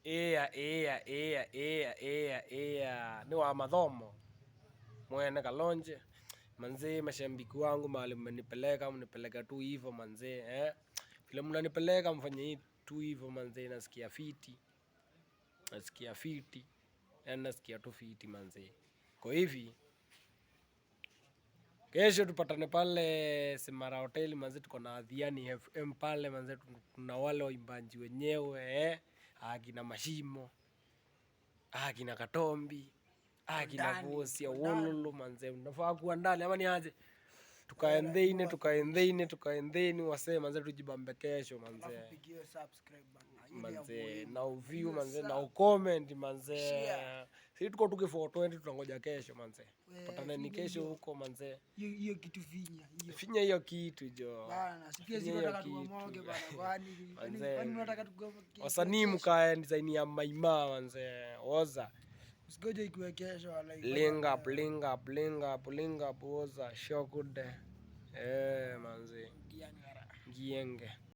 Ni wa mathomo mwene Kalonje manze. Mashambiki wangu mahali mmenipeleka, mnipeleka tu hivyo manze, vile mnanipeleka mfanye tu hivyo manze. Nasikia fiti, nasikia tu fiti manze. Kwa hivi kesho tupatane pale Semara Hotel manze. Tuko na Athiani FM pale manze. Tuna wale waimbaji wenyewe, akina Mashimo, akina Katombi, akina Bosi ya Wololo manze. Unafaa kuwa ndani ama ni aje? Tukaendeni wasee manze, tujibambe kesho manze. Pigia subscribe manze, na view manze, na comment manze. Sisi tuko tuki 420 tunangoja kesho manze. Patana ni kesho huko manze. Hiyo kitu finya hiyo kitu jo. Bana, sipia ziko nataka tuamoge bana. Kwani unataka tugome kesho? Wasanii mkae design ya maima manze. Oza. Usigoje ikuwe kesho wala link up oza. Show good. Manze. Gienge.